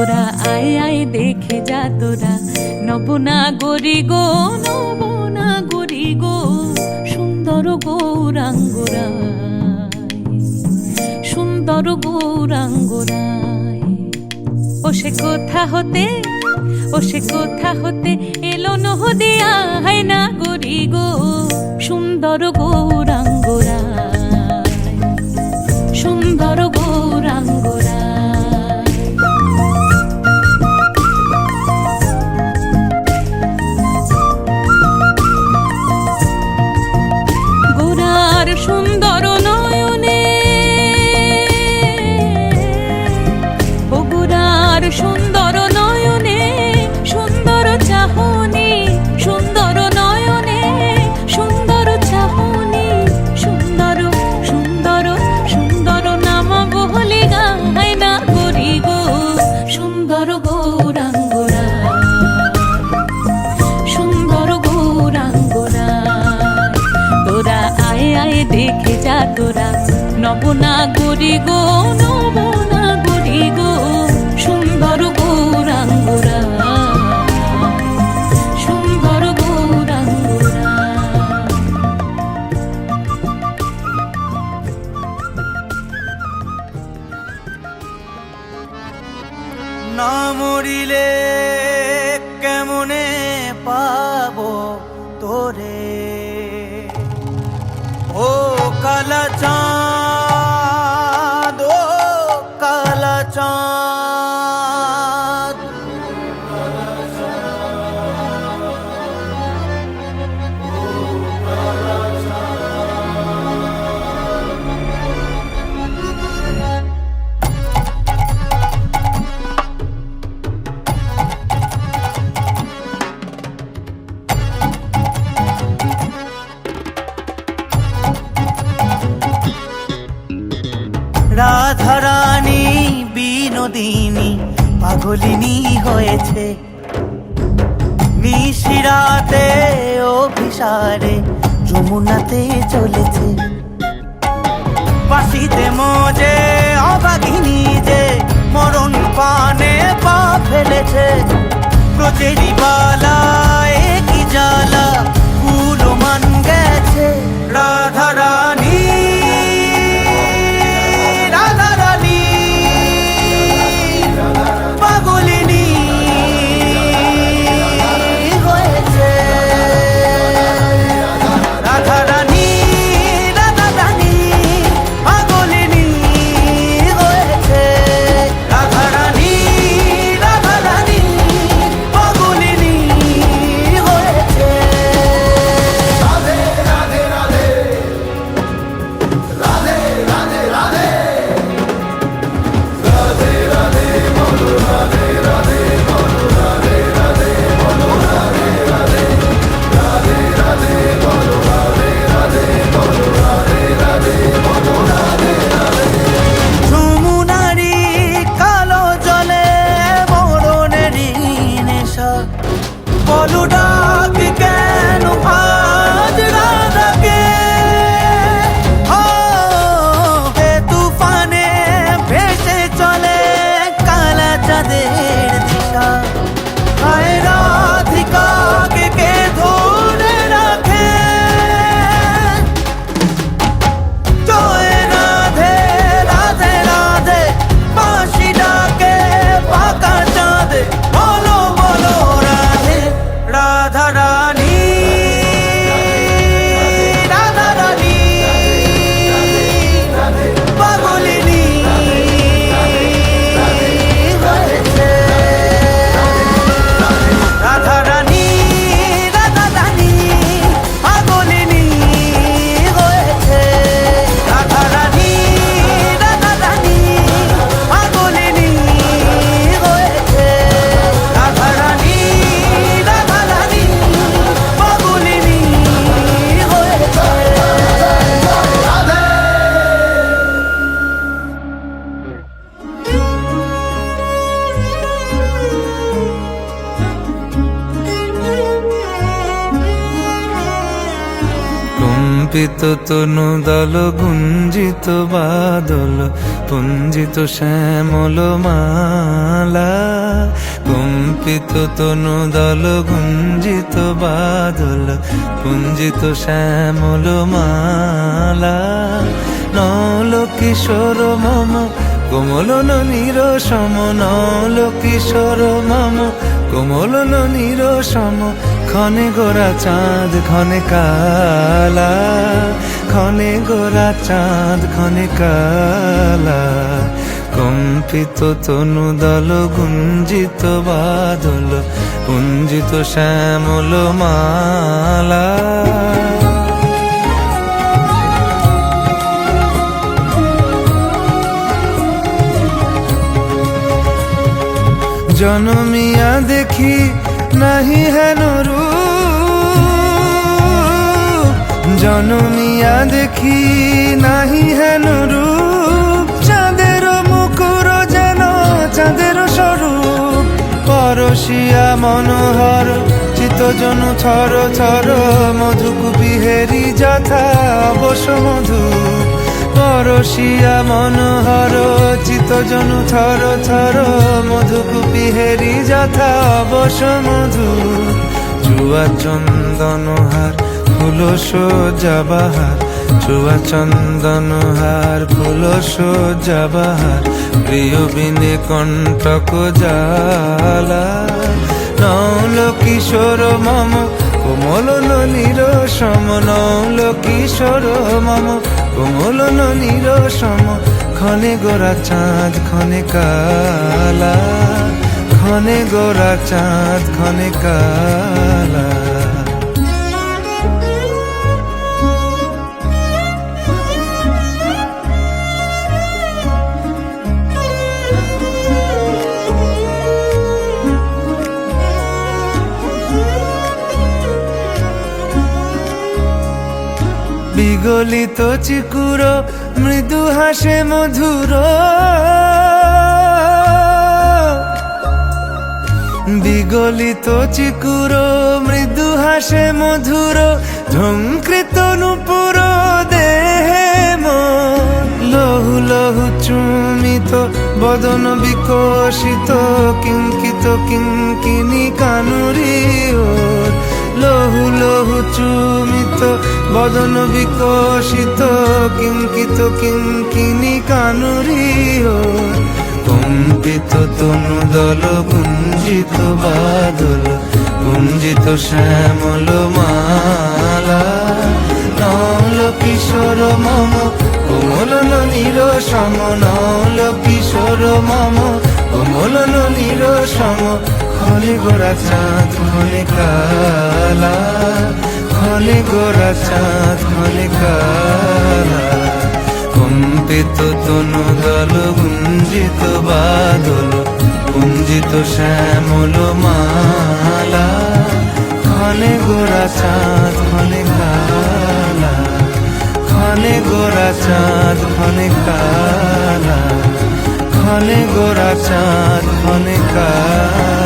তোরা আয় আয় দেখে যা তোরা নবনাগরী গো, নবনাগরী গো, সুন্দর গৌরাঙ্গরায়, সুন্দর গৌরাঙ্গরায়। ও সে কোথা হতে, ও সে কোথা হতে এলো নদিয়া হায় নাগরী গো, সুন্দর গৌরাঙ্গরায়, সুন্দর গৌরাঙ্গরায়। গোরার সুন্দর নয়নে, ও গোরার সুন্দর নয়নে, সুন্দর চাহনি, সুন্দর নয়নে, সুন্দর চাহনি, সুন্দর সুন্দর সুন্দর নাম বহলি গায় নাগরী গো, সুন্দর গৌরাঙ্গরায়, সুন্দর গৌরাঙ্গরায়। তোরা আয় আয় দেখে যা তোরা নবনাগরী গো, নবনাগরী গো, সুন্দর গৌরাঙ্গরায়, সুন্দর গৌরাঙ্গরায়। না মরিলে কেমনে পাবো তোরে, ও কালা চাঁদ, ও কালা চাঁদ। রাধারানী বিনোদিনী পাগলিনী হয়েছে, নিশিরাতে অভিসারে যমুনাতে চলেছে। বাসিতে মজে অভাগিনী যে মরণ পানে পা ফেলেছে, ব্রজেরি বালায় কি জ্বালা কুলো মান গেছে। রাধারানী পাগলিনী হয়েছে, রাধারানী, রাধারানী পাগলিনী হয়েছে, রাধারানী, রাধারানী পাগলিনী কম্পিত তনু দল গুঞ্জিত বাদল পুঞ্জিত শ্যামল মালা, কম্পিত তনু দল গুঞ্জিত বাদল পুঞ্জিত শ্যামল মালা। নল কিশোর মম কোমল নীর সম, নল কিশোর মম কোমল নীর সম, ক্ষণে গোরা চাঁদ ক্ষণে কালা, ক্ষণে গোরা চাঁদ ক্ষণে কালা। কম্পিত তনু দল গুঞ্জিত বাদল পুঞ্জিত শ্যামল মালা। জনমিয়া দেখি নাহি হেন রূপ, জনমিয়া দেখি নাহি হেন রূপ, চাঁদের মুকুর যেন চাঁদের স্বরূপ, পরশিয়া মনোহর চিত্তজনু থর থর, মধুকুপি হেরি যথা অবশ মধু, পরশিয়া মনোহর চিত্তজনু থর থর, মধুকুপি হেরি যথা অবশ মধু। চুয়া চন্দনহার ফুল সজ্জা বাহার, চুয়া চন্দনহার ফুল সজ্জা বাহার, প্রিয় বিনে কণ্টক জ্বালা। নল কিশোর মম কোমল নীর সম, নল কিশোর মম কোমল নীর সম, ক্ষণে গোরা চাঁদ ক্ষণে কালা, ক্ষণে গোরা চাঁদ ক্ষণে কালা। বিগলিত চিকুর মৃদু হাসে মধুর, বিগলিত চিকুর মৃদু হাসে মধুর, ঝঙ্কৃত নূপুর দেহে মন, লহু লহু চুমিত বদন বিকশিত, কিঙ্কিত কিঙ্কিনি কানুরি ওর, লহু লহু চুমিত বদন বিকশিত, কিঙ্কিত কিঙ্কিনি কানুরি ওর। কম্পিত তনু দল গুঞ্জিত বাদল গুঞ্জিত শ্যামল মালা, নল কিশোর মম কোমল নীর সম, নল কিশোর মম কোমল নীর সম, ক্ষণে গোরা চাঁদ ক্ষণে কালা, ক্ষণে গোরা চাঁদ ক্ষণে কালা। কম্পিত তনু দল গুঞ্জিত বাদল গুঞ্জিত শ্যামল মালা, ক্ষণে গোরা চাঁদ ক্ষণে কালা, ক্ষণে গোরা চাঁদ ক্ষণে কালা, ক্ষণে গোরা চাঁদ ক্ষণে কালা।